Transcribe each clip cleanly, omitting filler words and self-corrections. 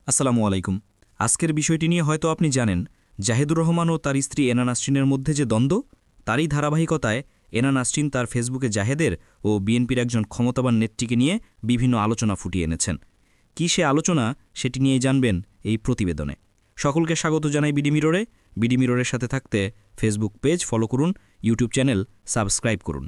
আসসালামু আলাইকুম। আজকের বিষয়টি নিয়ে হয়তো আপনি জানেন, জাহিদুর রহমান ও তার স্ত্রী এনা নাসরিনের মধ্যে যে দ্বন্দ্ব, তারই ধারাবাহিকতায় এনা নাসরিন তার ফেসবুকে জাহেদের ও বিএনপির একজন ক্ষমতাবান নেত্রীকে নিয়ে বিভিন্ন আলোচনা ফুটিয়ে এনেছেন। কী সে আলোচনা, সেটি নিয়েই জানবেন এই প্রতিবেদনে। সকলকে স্বাগত জানাই বিডি মিররে। বিডি মিররের সাথে থাকতে ফেসবুক পেজ ফলো করুন, ইউটিউব চ্যানেল সাবস্ক্রাইব করুন।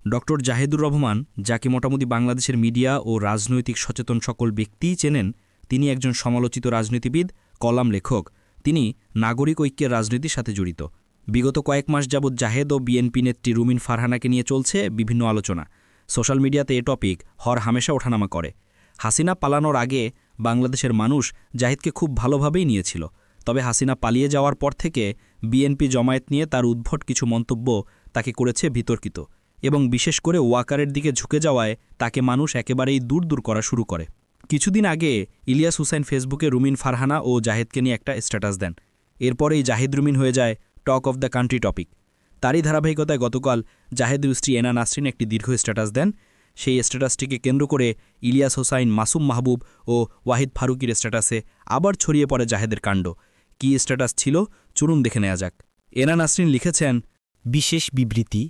ডক্টর জাহিদুর রহমান, যাকে মোটামুটি বাংলাদেশের মিডিয়া ও রাজনৈতিক সচেতন সকল ব্যক্তিই চেনেন, তিনি একজন সমালোচিত রাজনীতিবিদ, কলাম লেখক। তিনি নাগরিক ঐক্যের রাজনীতির সাথে জড়িত। বিগত কয়েক মাস যাবৎ জাহেদ ও বিএনপি নেত্রী রুমিন ফারহানাকে নিয়ে চলছে বিভিন্ন আলোচনা। সোশ্যাল মিডিয়াতে এ টপিক হর হামেশা ওঠানামা করে। হাসিনা পালানোর আগে বাংলাদেশের মানুষ জাহিদকে খুব ভালোভাবেই নিয়েছিল। তবে হাসিনা পালিয়ে যাওয়ার পর থেকে বিএনপি জমায়েত নিয়ে তার উদ্ভট কিছু মন্তব্য তাকে করেছে বিতর্কিত, এবং বিশেষ করে ওয়াকারের দিকে ঝুঁকে যাওয়ায় তাকে মানুষ একেবারেই দূর দূর করা শুরু করে। কিছুদিন আগে ইলিয়াস হুসাইন ফেসবুকে রুমিন ফারহানা ও জাহেদকে নিয়ে একটা স্ট্যাটাস দেন। এরপরেই জাহিদ রুমিন হয়ে যায় talk of the country topic. তারই ধারাবাহিকতায় গতকাল জাহেদের স্ত্রী এনা নাসরিন একটি দীর্ঘ স্ট্যাটাস দেন। সেই স্ট্যাটাসটিকে কেন্দ্র করে ইলিয়াস হোসাইন, মাসুম মাহবুব ও ওয়াহিদ ফারুকির স্ট্যাটাসে আবার ছড়িয়ে পড়ে জাহেদের কাণ্ড। কী স্ট্যাটাস ছিল, চলুন দেখে নেওয়া যাক। এনা নাসরিন লিখেছেন, বিশেষ বিবৃতি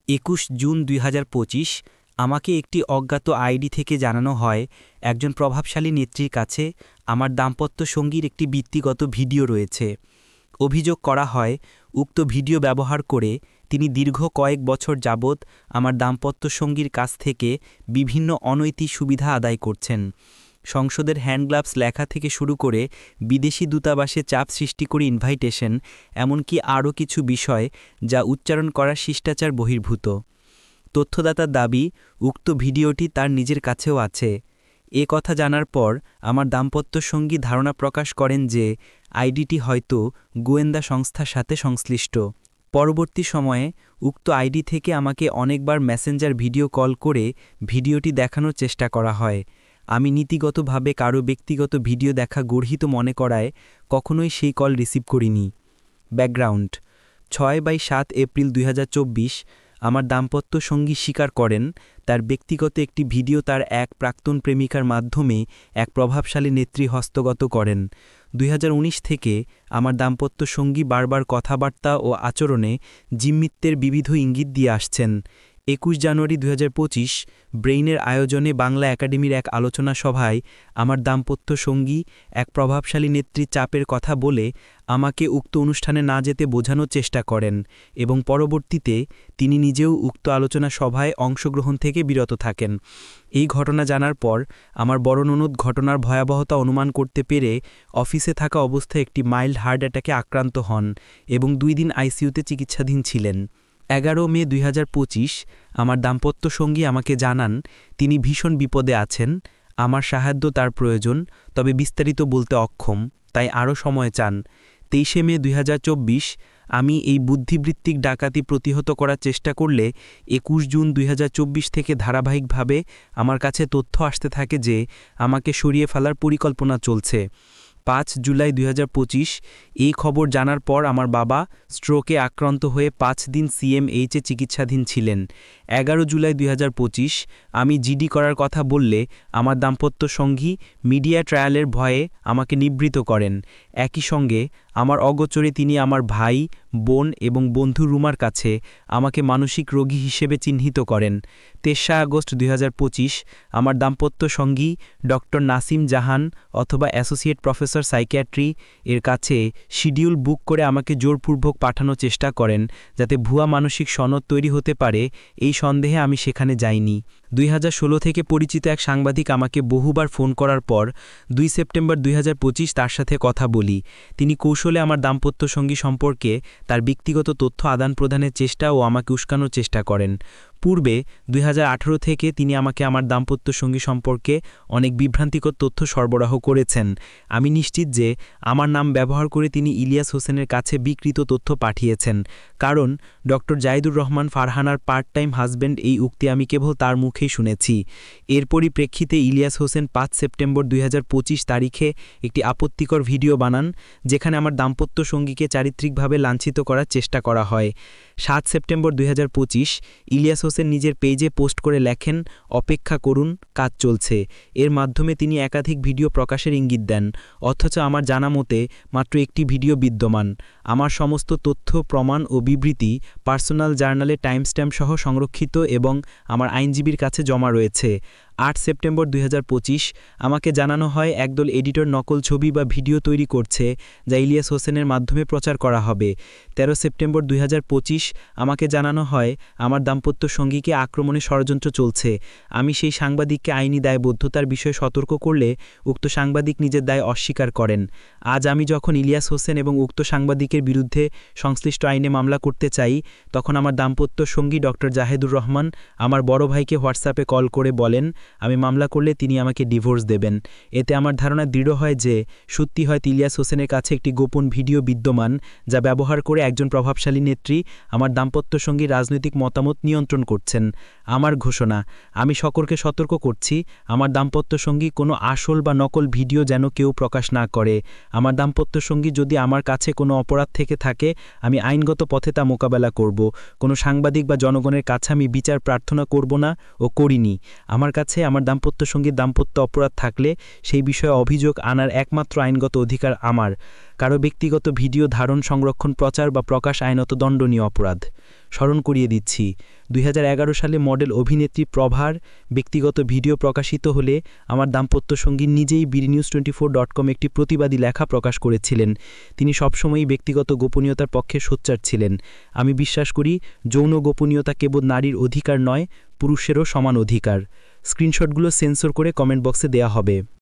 ২১ জুন ২০২৫। আমাকে একটি অজ্ঞাত আইডি থেকে জানানো হয়, একজন প্রভাবশালী নেত্রীর কাছে আমার দাম্পত্য সঙ্গীর একটি ব্যক্তিগত ভিডিও রয়েছে। অভিযোগ করা হয়, উক্ত ভিডিও ব্যবহার করে তিনি দীর্ঘ কয়েক বছর যাবৎ আমার দাম্পত্য সঙ্গীর কাছ থেকে বিভিন্ন অনৈতিক সুবিধা আদায় করছেন। সংসদের হ্যান্ডগ্লাভস লেখা থেকে শুরু করে বিদেশি দূতাবাসে চাপ সৃষ্টি করে ইনভাইটেশন, এমনকি আরও কিছু বিষয় যা উচ্চারণ করা শিষ্টাচার বহির্ভূত। তথ্যদাতার দাবি, উক্ত ভিডিওটি তার নিজের কাছেও আছে। এ কথা জানার পর আমার দাম্পত্য সঙ্গী ধারণা প্রকাশ করেন যে আইডিটি হয়তো গোয়েন্দা সংস্থার সাথে সংশ্লিষ্ট। পরবর্তী সময়ে উক্ত আইডি থেকে আমাকে অনেকবার মেসেঞ্জার ভিডিও কল করে ভিডিওটি দেখানোর চেষ্টা করা হয়। আমি নীতিগতভাবে কারো ব্যক্তিগত ভিডিও দেখা গর্হিত মনে করায় কখনোই সেই কল রিসিভ করিনি। ব্যাকগ্রাউন্ড: ৬/৭ এপ্রিল ২০২৪ আমার দাম্পত্য সঙ্গী স্বীকার করেন, তার ব্যক্তিগত একটি ভিডিও তার এক প্রাক্তন প্রেমিকার মাধ্যমে এক প্রভাবশালী নেত্রী হস্তগত করেন। ২০১৯ থেকে আমার দাম্পত্য সঙ্গী বারবার কথাবার্তা ও আচরণে জিম্মিত্বের বিবিধ ইঙ্গিত দিয়ে আসছেন। ২১ জানুয়ারি ২০২৫ ব্রেইনের আয়োজনে বাংলা একাডেমির এক আলোচনা সভায় আমার দাম্পত্য সঙ্গী এক প্রভাবশালী নেত্রীর চাপের কথা বলে আমাকে উক্ত অনুষ্ঠানে না যেতে বোঝানোর চেষ্টা করেন, এবং পরবর্তীতে তিনি নিজেও উক্ত আলোচনা সভায় অংশগ্রহণ থেকে বিরত থাকেন। এই ঘটনা জানার পর আমার বড় ননদ ঘটনার ভয়াবহতা অনুমান করতে পেরে অফিসে থাকা অবস্থায় একটি মাইল্ড হার্ট অ্যাটাকে আক্রান্ত হন এবং ২ দিন আইসিইউতে চিকিৎসাধীন ছিলেন। ১১ মে ২০২৫ আমার দাম্পত্য সঙ্গী আমাকে জানান তিনি ভীষণ বিপদে আছেন, আমার সাহায্য তার প্রয়োজন, তবে বিস্তারিত বলতে অক্ষম, তাই আরও সময় চান। ২৩ মে ২০২৪ আমি এই বুদ্ধিবৃত্তিক ডাকাতি প্রতিহত করার চেষ্টা করলে ২১ জুন ২০২৪ থেকে ধারাবাহিকভাবে আমার কাছে তথ্য আসতে থাকে যে আমাকে সরিয়ে ফেলার পরিকল্পনা চলছে। ৫ জুলাই ২০২৫ এই খবর জানার পর আমার বাবা স্ট্রোকে আক্রান্ত হয়ে ৫ দিন সিএমএইচে চিকিৎসাধীন ছিলেন। ১১ জুলাই ২০২৫ আমি জিডি করার কথা বললে আমার দাম্পত্য সঙ্গী মিডিয়া ট্রায়ালের ভয়ে আমাকে নিবৃত করেন। একই সঙ্গে আমার অগোচরে তিনি আমার ভাই, বোন এবং বন্ধু রুমার কাছে আমাকে মানসিক রোগী হিসেবে চিহ্নিত করেন। ৩রা আগস্ট ২০২৫ আমার দাম্পত্য সঙ্গী ডক্টর নাসিম জাহান অথবা অ্যাসোসিয়েট প্রফেসর সাইকিয়াট্রি এর কাছে শিডিউল বুক করে আমাকে জোরপূর্বক পাঠানোর চেষ্টা করেন, যাতে ভুয়া মানসিক সনদ তৈরি হতে পারে। এই সন্দেহে আমি সেখানে যাইনি। ২০১৬ থেকে পরিচিত এক সাংবাদিক আমাকে বহুবার ফোন করার পর ২ সেপ্টেম্বর ২০২৫ তার সাথে কথা বলি। তিনি কৌশলে আমার দাম্পত্য সঙ্গী সম্পর্কে তার ব্যক্তিগত তথ্য আদান প্রদানের চেষ্টা ও আমাকে উস্কানোর চেষ্টা করেন। পূর্বে ২০১৮ থেকে তিনি আমাকে আমার দাম্পত্য সঙ্গী সম্পর্কে অনেক বিভ্রান্তিকর তথ্য সরবরাহ করেছেন। আমি নিশ্চিত যে আমার নাম ব্যবহার করে তিনি ইলিয়াস হোসেনের কাছে বিকৃত তথ্য পাঠিয়েছেন, কারণ ডক্টর জাহিদুর রহমান ফারহানার পার্ট টাইম হাজব্যান্ড এই উক্তি আমি কেবল তার মুখে মুখেই শুনেছি। এর পরিপ্রেক্ষিতে ইলিয়াস হোসেন ৫ সেপ্টেম্বর ২০২৫ তারিখে একটি আপত্তিকর ভিডিও বানান, যেখানে আমার দাম্পত্য সঙ্গীকে চারিত্রিকভাবে লাঞ্ছিত করার চেষ্টা করা হয়। ৭ সেপ্টেম্বর ২০২৫ ইলিয়াস হোসেন নিজের পেজে পোস্ট করে লেখেন, অপেক্ষা করুন, কাজ চলছে। এর মাধ্যমে তিনি একাধিক ভিডিও প্রকাশের ইঙ্গিত দেন, অথচ আমার জানা মতে মাত্র একটি ভিডিও বিদ্যমান। আমার সমস্ত তথ্য, প্রমাণ ও বিবৃতি পার্সোনাল জার্নালে টাইমস্ট্যাম্প সহ সংরক্ষিত এবং আমার আইনজীবীর কাছে জমা রয়েছে। ৮ সেপ্টেম্বর ২০২৫ আমাকে জানানো হয় একদল এডিটর নকল ছবি বা ভিডিও তৈরি করছে, যা ইলিয়াস হোসেনের মাধ্যমে প্রচার করা হবে। ১৩ সেপ্টেম্বর ২০২৫ আমাকে জানানো হয় আমার দাম্পত্য সঙ্গীকে আক্রমণে ষড়যন্ত্র চলছে। আমি সেই সাংবাদিককে আইনি দায়বদ্ধতার বিষয়ে সতর্ক করলে উক্ত সাংবাদিক নিজের দায় অস্বীকার করেন। আজ আমি যখন ইলিয়াস হোসেন এবং উক্ত সাংবাদিকের বিরুদ্ধে সংশ্লিষ্ট আইনে মামলা করতে চাই, তখন আমার দাম্পত্য সঙ্গী ডক্টর জাহেদুর রহমান আমার বড় ভাইকে হোয়াটসঅ্যাপে কল করে বলেন আমি মামলা করলে তিনি আমাকে ডিভোর্স দেবেন। এতে আমার ধারণা দৃঢ় হয় যে সত্যি হয় ইলিয়াস হোসেনের কাছে একটি গোপন ভিডিও বিদ্যমান, যা ব্যবহার করে একজন প্রভাবশালী নেত্রী আমার দাম্পত্য সঙ্গীর রাজনৈতিক মতামত নিয়ন্ত্রণ করছেন। আমার ঘোষণা, আমি সকলকে সতর্ক করছি, আমার দাম্পত্য সঙ্গী কোনো আসল বা নকল ভিডিও যেন কেউ প্রকাশ না করে। আমার দাম্পত্য সঙ্গী যদি আমার কাছে কোনো অপরাধ থেকে থাকে, আমি আইনগত পথে তা মোকাবেলা করব। কোনো সাংবাদিক বা জনগণের কাছে আমি বিচার প্রার্থনা করব না ও করিনি। আমার কাছে আমার দাম্পত্য সঙ্গীর দাম্পত্য অপরাধ থাকলে সেই বিষয়ে অভিযোগ আনার একমাত্র আইনগত অধিকার আমার। কারো ব্যক্তিগত ভিডিও ধারণ, সংরক্ষণ, প্রচার বা প্রকাশ আইনত দণ্ডনীয় অপরাধ। স্মরণ করিয়ে দিচ্ছি, ২০১১ সালে মডেল অভিনেত্রী প্রভার ব্যক্তিগত ভিডিও প্রকাশিত হলে আমার দাম্পত্য সঙ্গী নিজেই bdnews24.com একটি প্রতিবাদী লেখা প্রকাশ করেছিলেন। তিনি সবসময়ই ব্যক্তিগত গোপনীয়তার পক্ষে সোচ্চার ছিলেন। আমি বিশ্বাস করি যৌন গোপনীয়তা কেবল নারীর অধিকার নয়, পুরুষেরও সমান অধিকার। স্ক্রিনশটগুলো সেন্সর করে কমেন্ট বক্সে দেয়া হবে।